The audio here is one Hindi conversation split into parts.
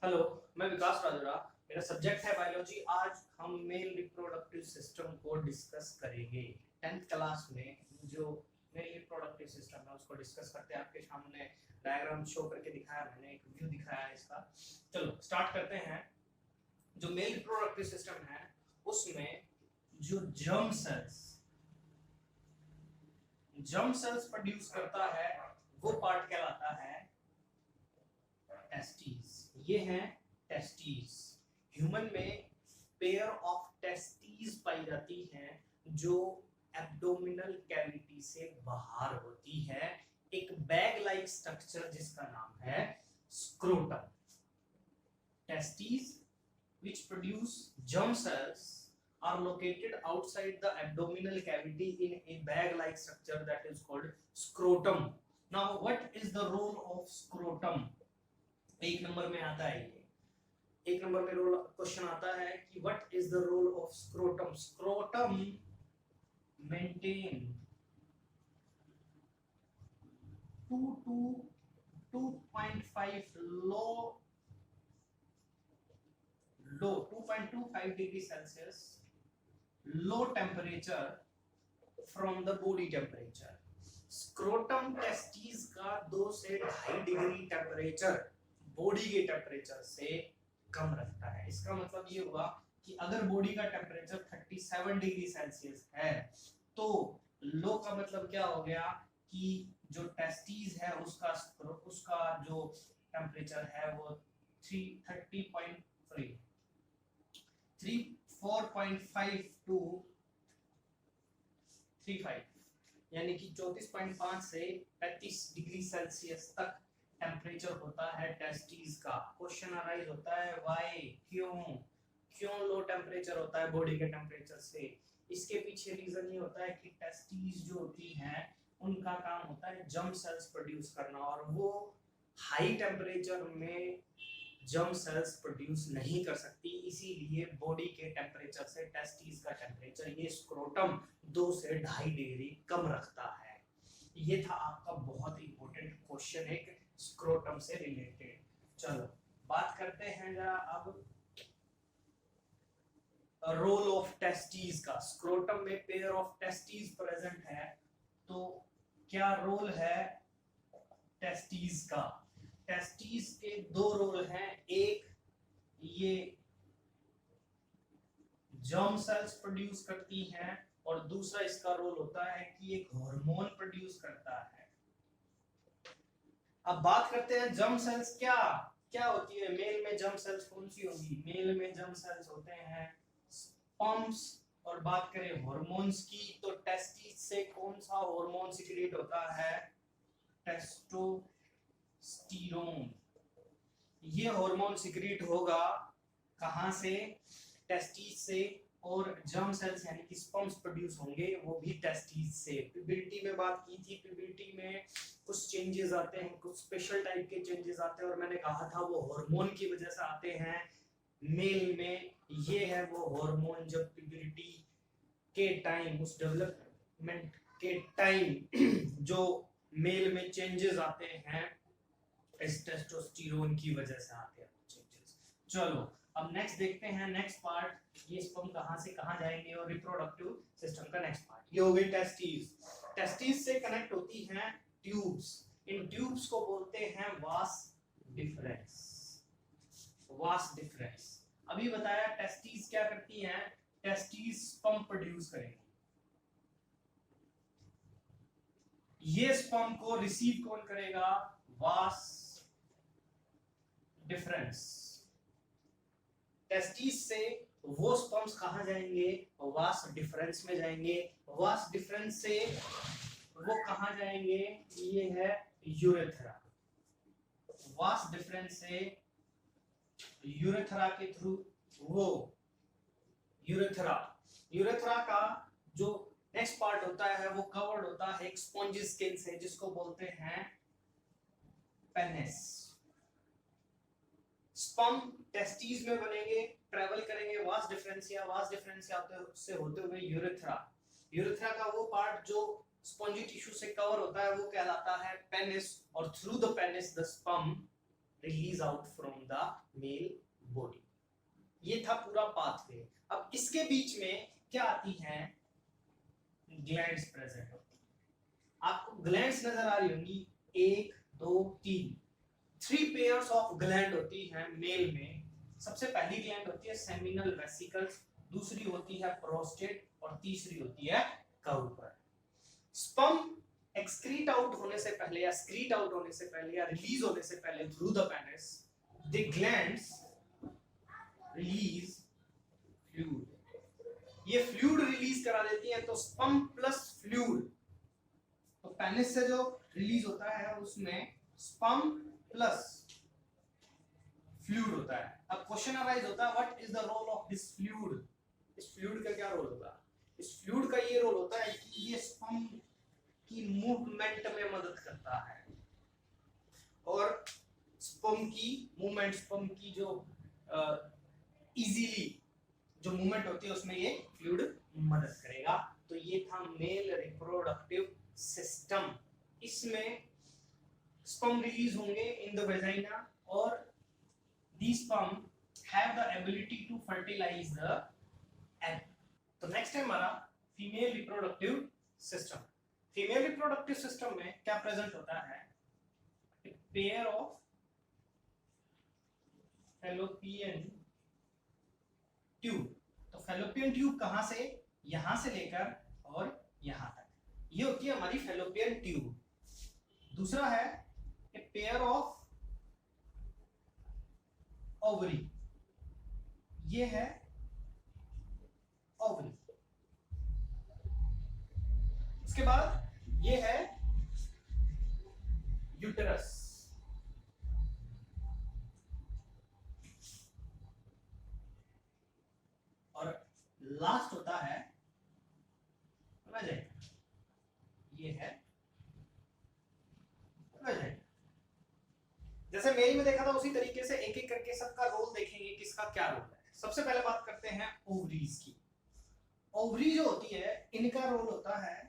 हेलो, मैं विकास राजोरा। मेरा सब्जेक्ट है बायोलॉजी। आज हम मेल रिप्रोडक्टिव सिस्टम को डिस्कस करेंगे। 10th क्लास में जो मेल रिप्रोडक्टिव सिस्टम है उसको डिस्कस करते हैं। आपके सामने डायग्राम शो करके दिखाया, मैंने एक व्यू दिखाया है इसका। चलो स्टार्ट करते हैं। जो मेल रिप्रोडक्टिव सिस्टम है उसमें जो जर्म सेल्स प्रोड्यूस करता है वो पार्ट कहलाता है टेस्टिस। ये हैं टेस्टिस। ह्यूमन में पेयर ऑफ टेस्टिस पाई जाती हैं जो एब्डोमिनल कैविटी से बाहर होती है। एक बैग लाइक स्ट्रक्चर जिसका नाम है scrotum. Testis which produce germ cells are located outside the abdominal cavity in a bag like structure that is called scrotum. Now what is the role of scrotum? एक नंबर में आता है ये। एक नंबर में रोल क्वेश्चन आता है कि what is the role of scrotum. Scrotum maintain 2 to 2.5 low 2.25 degree Celsius low temperature from the body temperature. Scrotum testis का 2 से 2.5 डिग्री टेम्परेचर बॉडी के टेम्परेचर से कम रखता है। इसका मतलब ये हुआ कि अगर बॉडी का टेम्परेचर 37 डिग्री सेल्सियस है तो लो का मतलब क्या हो गया कि जो टेस्टिस है उसका जो टेम्परेचर है वो 4.5 टू 35 यानी कि 34.5 से 35 डिग्री सेल्सियस तक टेम्परेचर होता है टेस्टिस का। क्वेश्चन अराइज होता है व्हाई, क्यों लो टेम्परेचर होता है बॉडी के टेम्परेचर से। इसके पीछे रीजन ये होता है कि टेस्टिस जो होती हैं उनका काम होता है जर्म सेल्स प्रोड्यूस करना, और वो हाई टेम्परेचर में जर्म सेल्स प्रोड्यूस नहीं कर सकती। इसीलिए बॉडी के टेम्परेचर से टेस्टिस का टेम्परेचर ये स्क्रोटम 2 से 2.5 डिग्री कम रखता है। ये था आपका बहुत इंपॉर्टेंट क्वेश्चन एक स्क्रोटम से रिलेटेड। चलो बात करते हैं जरा अब रोल ऑफ टेस्टिस का। स्क्रोटम में पेयर ऑफ टेस्टिस प्रेजेंट है तो क्या रोल है टेस्टिस का। टेस्टिस के 2 रोल हैं। एक ये जर्म सेल्स प्रोड्यूस करती हैं और दूसरा इसका रोल होता है कि एक हार्मोन प्रोड्यूस करता है। अब बात करते हैं जर्म सेल्स क्या क्या होती है। मेल में जर्म सेल्स कौन सी होगी। मेल में जर्म सेल्स होते हैं स्पर्म्स। और बात करें हार्मोन्स की तो टेस्टिस से कौन सा हार्मोन सिक्रीट होता है, टेस्टोस्टेरोन। ये हार्मोन सिक्रीट होगा कहां से, टेस्टिस से। और जर्म सेल्स यानी कि स्पर्म्स प्रोड्यूस होंगे वो भी टेस्टिस से। प्यूबर्टी में बात की थी, प्यूबर्टी में कुछ चेंजेस आते हैं, कुछ स्पेशल टाइप के चेंजेस आते हैं और मैंने कहा था वो हार्मोन की वजह से आते हैं। मेल में ये है वो हार्मोन जब प्यूबर्टी के टाइम, उस डेवलपमेंट के टाइम जो मेल में चेंजेस आते हैं इस टेस्टोस्टेरोन की वजह से आते हैं चेंजेस। चलो अब नेक्स्ट देखते हैं नेक्स्ट पार्ट, ये स्पर्म कहां से कहां जाएंगे और रिप्रोडक्टिव सिस्टम का नेक्स्ट पार्ट। ये हो गई टेस्टिस। टेस्टिस से कनेक्ट होती हैं ट्यूब्स। इन ट्यूब्स को बोलते हैं वास डिफरेंस। वास डिफरेंस अभी बताया। टेस्टिस क्या करती हैं, टेस्टिस स्पर्म प्रोड्यूस करेंगी। ये स्पर्म को रिसीव कौन करेगा, वास डिफरेंस। टेस्टिस से वो स्पर्म्स कहां जाएंगे, वास डिफरेंस में जाएंगे। वास डिफरेंस से वो कहां जाएंगे, ये है यूरेथ्रा। वास डिफरेंस से यूरेथ्रा के थ्रू वो यूरेथ्रा का जो नेक्स्ट पार्ट होता है वो कवर्ड होता है एक स्पॉन्जी स्किन से जिसको बोलते हैं पेनिस। स्पर्म टेस्टिस में बनेंगे, ट्रेवल करेंगे वास डिफरेंसिया, वास डिफरेंसिया से होते हुए यूरेथ्रा का वो पार्ट जो स्पॉन्जी टिश्यू से कवर होता है वो कहलाता है पेनिस। और through the penis the sperm release out from the male body. ये था पूरा पाथवे। अब इसके बीच में क्या आती हैं, ग्लैंड्स प्रेजेंट होती हैं। आपको ग्लैंड्स नजर आ रही होंगी, 1 2 3, 3 पेयर्स ऑफ ग्लैंड होती हैं मेल में। सबसे पहली ग्लैंड होती है सेमिनल वेसिकल्स, दूसरी होती है प्रोस्टेट और तीसरी होती है काउपर। स्पर्म एक्सक्रीट आउट होने से पहले या स्क्रीट आउट होने से पहले या रिलीज होने से पहले through the penis, the glands release fluid. ये फ्लूइड रिलीज करा देती है। तो स्पर्म प्लस फ्लूइड, तो पेनिस से जो रिलीज होता है उसमें स्पर्म प्लस फ्लूइड होता है। अब क्वेश्चन अराइज होता है, what is the role of this fluid? इस फ्लूइड का क्या रोल होगा? इस फ्लूइड का ये रोल होता है कि ये स्पर्म की मूवमेंट में मदद करता है और स्पर्म की मूवमेंट, स्पर्म की जो इजीली जो मूवमेंट होती है उसमें ये फ्लूइड मदद करेगा। तो ये था मेल रिप्रोडक्टिव सिस्टम। इसमें स्पर्म रिलीज होंगे इन द वेजाइना और these sperm have the ability to fertilize the egg। तो नेक्स्ट है हमारा female reproductive system. Female reproductive system में क्या प्रेजेंट होता है? Pair of fallopian tube. तो फैलोपियन ट्यूब कहां से? यहां से लेकर और यहां तक, ये होती है हमारी फैलोपियन ट्यूब। दूसरा है पेयर ऑफ ओवरी, ये है ओवरी। उसके बाद ये है यूटेरस, और लास्ट होता है वेजाइना, ये है वेजाइना। जैसे मेल में देखा था उसी तरीके से एक एक करके सबका रोल देखेंगे, किसका क्या रोल है। सबसे पहले बात करते हैं ओवरीज की। ओवरी जो होती है इनका रोल होता है,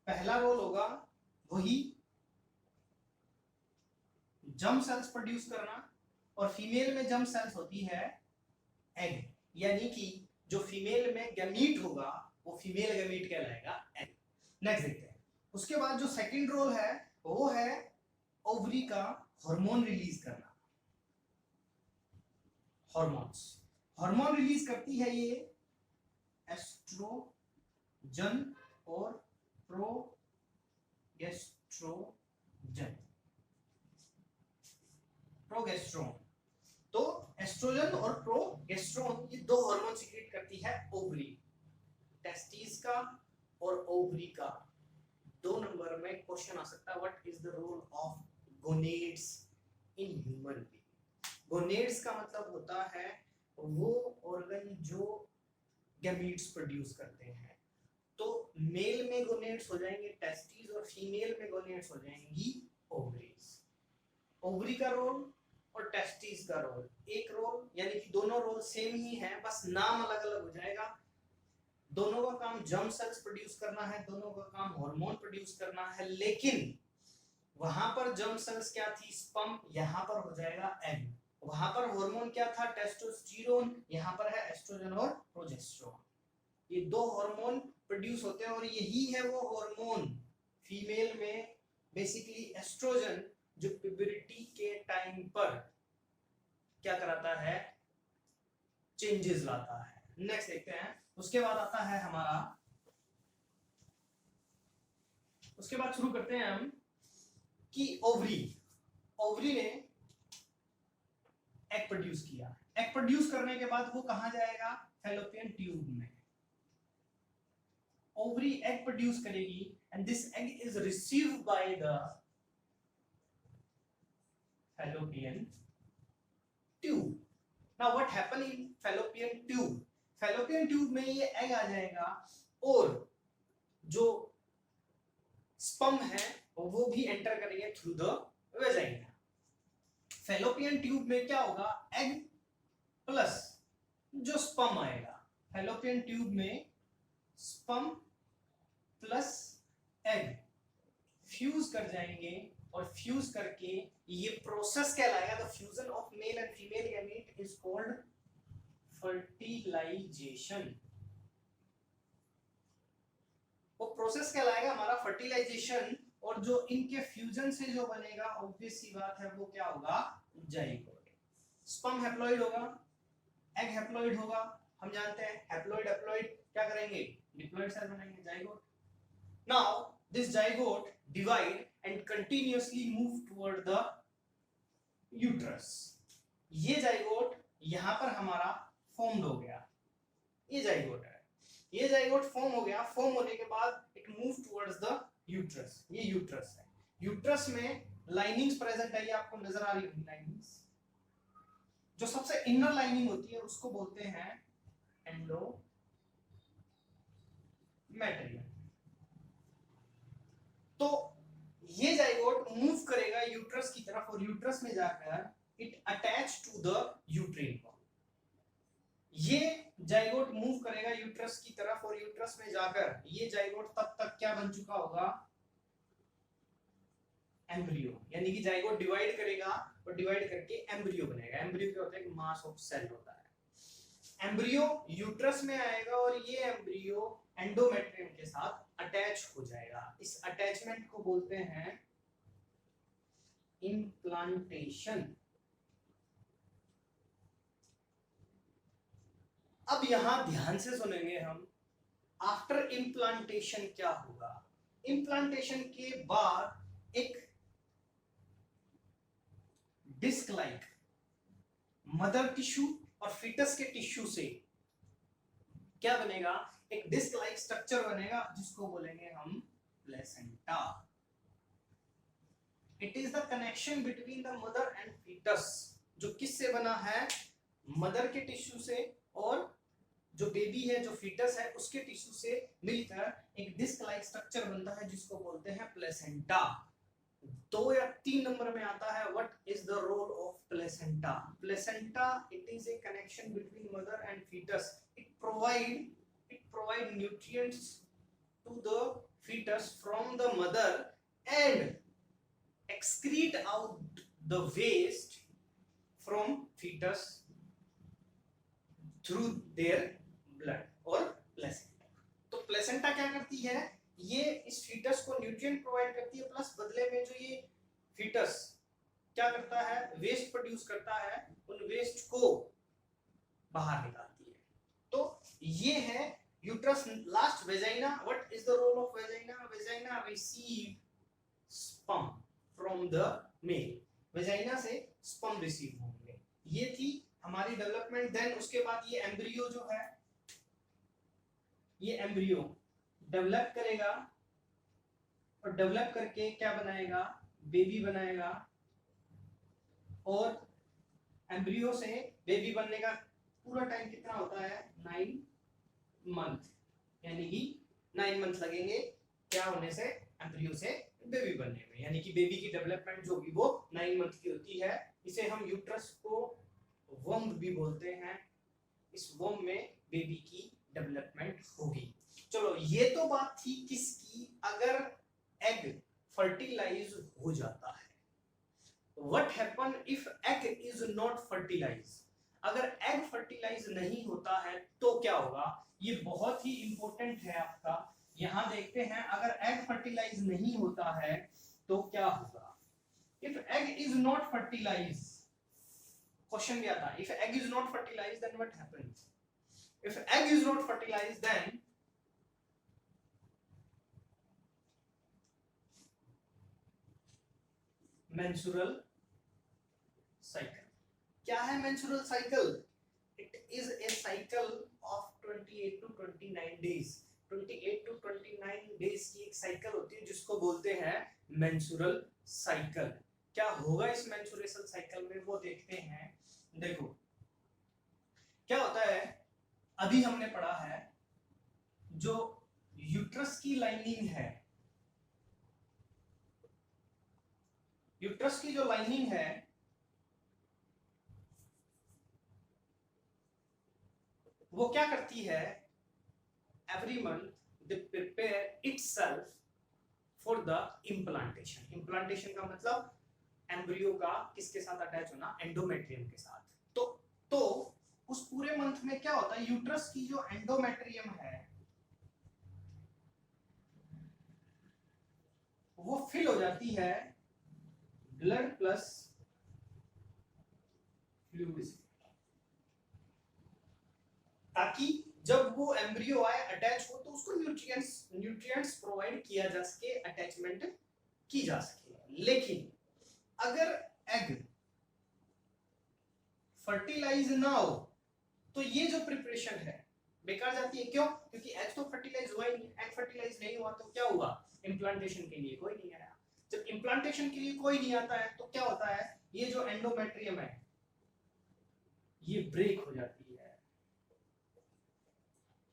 पहला रोल होगा वही जर्म सेल्स प्रोड्यूस करना, और फीमेल में जर्म सेल्स होती है एग, यानी कि जो फीमेल में गैमीट होगा वो फीमेल गैमीट कहलाएगा एग। नेक्स्ट देखते हैं। उसके बाद जो सेकंड रोल है वो है ओवरी का हार्मोन रिलीज करना। हार्मोन्स, हार्मोन रिलीज करती है ये एस्ट्रोजन और प्रोगेस्ट्रोजन। प्रोगेस्ट्रोन, तो एस्ट्रोजन और प्रोगेस्ट्रोन ये दो हार्मोन सीक्रेट करती है ओवरी। टेस्टिस का और ओवरी का 2 नंबर में क्वेश्चन आ सकता है, what is the role of gonads in human being. Gonads का मतलब होता है वो ऑर्गन जो गैमीट्स प्रोड्यूस करते हैं। तो मेल में गोनेड्स हो जाएंगे टेस्टिस और फीमेल में गोनेड्स हो जाएंगी ओवरीज। ओवरी का रोल और टेस्टिस का रोल एक रोल, यानी कि दोनों रोल सेम ही है, बस नाम अलग अलग हो जाएगा। दोनों का काम जर्म सेल्स प्रोड्यूस करना है, दोनों का काम हार्मोन प्रोड्यूस करना है। लेकिन वहां पर जर्म सेल्स क्या थी? स्पर्म, यहां पर हो जाएगा एग। वहां पर हार्मोन क्या था? टेस्टोस्टेरोन, यहां पर है एस्ट्रोजन और प्रोजेस्टेरोन। ये दो हार्मोन प्रोड्यूस होते हैं और यही है वो हार्मोन फीमेल में बेसिकली एस्ट्रोजन जो प्यूबर्टी के टाइम पर क्या कराता है? चेंजेस लाता है। नेक्स्ट देखते हैं। उसके बाद आता है हमारा, उसके बाद शुरू करते हैं हम कि ओवरी, ओवरी ने एग प्रोड्यूस किया। एग प्रोड्यूस करने के बाद वो कहां जाएगा? फैलोपियन ट्यूब में। ओवरी एग प्रोड्यूस करेगी and this egg is received by the fallopian tube। now what happen in fallopian tube? fallopian tube में ये egg आ जाएगा और जो sperm है वो भी एंटर करेंगे through the vagina. fallopian tube में क्या होगा? egg प्लस जो sperm आएगा। fallopian tube में sperm प्लस egg फ्यूज कर जाएंगे और फ्यूज करके ये प्रोसेस कहलाएगा। The fusion of male and female gamete is called fertilisation. वो प्रोसेस कहलाएगा हमारा फर्टिलाइजेशन, और जो इनके फ्यूजन से जो बनेगा ऑब्वियस सी बात है वो क्या होगा, जाइगोट। स्पर्म हैप्लॉइड होगा, एग हैप्लॉइड होगा, हम जानते हैं हैप्लॉइड हैप्लॉइड क्या करेंगे, डिप्लॉइड सेल बनाएंगे, zygote. Now this zygote divide and continuously move toward the uterus. ये जाइगोट यहां पर हमारा फॉर्म्ड हो गया, ये जाइगोट है, ये जाइगोट फॉर्म हो गया। फॉर्म होने के बाद it move towards the uterus. ये यूट्रस है, यूट्रस में लाइनिंग्स प्रेजेंट है, ये आपको नजर आ रही होगी लाइनिंग्स। जो सबसे इनर लाइनिंग होती है उसको बोलते हैं एंडोमेट्रियम। तो ये जाइगोट मूव करेगा यूट्रस की तरफ, और यूट्रस में जाकर it attach to the uterine wall. ये जाइगोट मूव करेगा यूट्रस की तरफ, और यूट्रस में जाकर ये जाइगोट तब तक क्या बन चुका होगा, एम्ब्रियो। यानी कि जाइगोट डिवाइड करेगा और डिवाइड करके एम्ब्रियो बनेगा। एम्ब्रियो क्या होता है, मास ऑफ सेल होता है। एम्ब्रियो यूट्रस में आएगा और ये एम्ब्रियो एंडोमेट्रियम के साथ अटैच हो जाएगा। इस अटैचमेंट को बोलते हैं इम्प्लांटेशन। अब यहां ध्यान से सुनेंगे हम, आफ्टर इम्प्लांटेशन क्या होगा। इम्प्लांटेशन के बाद एक डिस्क लाइक मदर टिश्यू और फीटस के टिश्यू से क्या बनेगा, एक डिस्क लाइक स्ट्रक्चर बनेगा जिसको बोलेंगे हम placenta. It is the connection between the mother and foetus, जो किससे बना है, मदर के टिश्यू से, और जो बेबी है, जो फीटस है, उसके टिश्यू से मिलकर एक डिस्क लाइक स्ट्रक्चर बनता है जिसको बोलते हैं प्लेसेंटा। 2 या 3 नंबर में आता है, what is the role of placenta. Placenta, it is a connection between mother and foetus. It provide nutrients to the foetus from the mother and excrete out the waste from fetus through their blood or placenta। तो प्लेसेंटा क्या करती है, ये इस फीटस को न्यूट्रिएंट प्रोवाइड करती है, प्लस बदले में जो ये फीटस क्या करता है, वेस्ट प्रोड्यूस करता है, उन वेस्ट को बाहर निकालती है। तो ये है uterus. Last vagina, what is the role of vagina. Vagina receive sperm from the male. Vagina से स्पर्म रिसीव होंगे। ये थी हमारी डेवलपमेंट। देन उसके बाद ये एम्ब्रियो जो है, ये एम्ब्रियो डेवलप करेगा, और डेवलप करके क्या बनाएगा, बेबी बनाएगा। और एम्ब्रियो से बेबी बनने का पूरा टाइम कितना होता है, 9 मंथ। यानी कि 9 मंथ लगेंगे क्या होने से, एम्ब्रियो से बेबी बनने में। यानी कि बेबी की डेवलपमेंट जो भी वो 9 मंथ की होती है। इसे हम यूट्रस को वम्ब भी बोलते हैं। इस वम्ब में बेबी की डेवलपमेंट होगी। चलो, ये तो बात थी किसकी, अगर एग फर्टिलाइज हो जाता है। What happen if egg is not fertilise. अगर एग फर्टिलाइज नहीं होता है तो क्या होगा, ये बहुत ही इंपॉर्टेंट है आपका। यहां देखते हैं, अगर एग फर्टिलाइज नहीं होता है तो क्या होगा। If egg is not fertilise, question क्या था, if egg is not fertilise then what happens. If egg is not fertilise then menstrual cycle. क्या है menstrual cycle, it is a cycle of 28 to 29 days. 28 to 29 days की एक साइकिल होती है जिसको बोलते हैं मेंस्ट्रुअल साइकिल। क्या होगा इस मेंस्ट्रुएशन साइकिल में, वो देखते हैं। देखो क्या होता है, अभी हमने पढ़ा है जो यूट्रस की लाइनिंग है, यूट्रस की जो लाइनिंग है वो क्या करती है, every month they prepare itself for the implantation. Implantation का मतलब एम्ब्रियो का किसके साथ अटैच होना, एंडोमेट्रियम के साथ। तो उस पूरे मंथ में क्या होता है, यूट्रस की जो एंडोमेट्रियम है वो फिल हो जाती है ब्लड प्लस फ्लूइड से, ताकि जब वो एम्ब्रियो आए अटैच हो तो उसको न्यूट्रिएंट्स प्रोवाइड किया जा सके, अटैचमेंट की जा सके। लेकिन अगर एग फर्टिलाइज ना हो तो ये जो प्रिपरेशन है बेकार जाती है। क्यों? क्योंकि एग तो फर्टिलाइज हुआ ही नहीं। एग फर्टिलाइज नहीं हुआ तो क्या हुआ, इम्प्लांटेशन के लिए कोई नहीं आया। जब इम्प्लांटेशन के लिए कोई नहीं आता है तो क्या होता है, ये जो एंडोमेट्रियम है ये ब्रेक हो जाती है।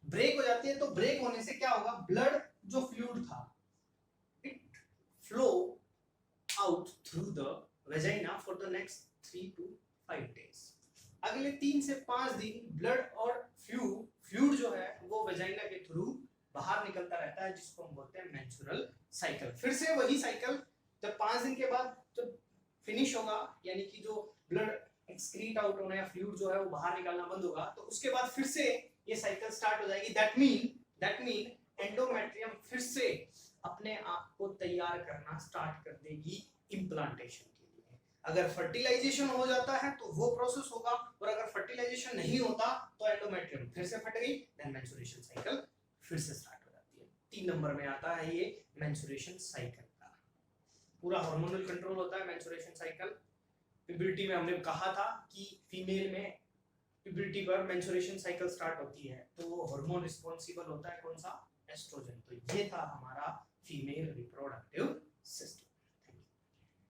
ब्रेक हो जाती है तो ब्रेक होने से क्या होगा, ब्लड जो फ्लूइड था it flow out through the vagina for the next 3 to 5 days। अगले 3 से 5 दिन ब्लड और फ्लूइड जो है वो वेजाइना के थ्रू बाहर निकलता रहता है, जिसको हम बोलते हैं मेंस्ट्रुअल साइकिल। फिर से वही साइकिल जब 5 दिन के बाद जब फिनिश होगा, यानी कि जो ब्लड एक्सक्रीट आउट होना या फ्लूइड जो है वो बाहर निकलना बंद होगा, तो उसके बाद फिर से ये साइकिल स्टार्ट हो जाएगी। दैट मीन एंडोमेट्रियम फिर से अपने आप को तैयार करना स्टार्ट कर देगी इम्प्लांटेशन के लिए। अगर फर्टिलाइजेशन हो जाता है तो वो प्रोसेस होगा, और अगर फर्टिलाइजेशन नहीं होता तो एंडोमेट्रियम फिर से फट गई, देन मेंस्ट्रुएशन साइकिल फिर से स्टार्ट हो जाती है। 3 नंबर में आता है ये मेंस्ट्रुएशन साइकिल का। पूरा हार्मोनल कंट्रोल होता है मेंस्ट्रुएशन साइकिल। प्यूबर्टी में हमने कहा था कि फीमेल में प्यूबर्टी पर मेंस्ट्रुएशन साइकिल स्टार्ट होती है तो वो हार्मोन रिस्पांसिबल होता है कौन सा, एस्ट्रोजन। तो ये था हमारा फीमेल रिप्रोडक्टिव सिस्टम।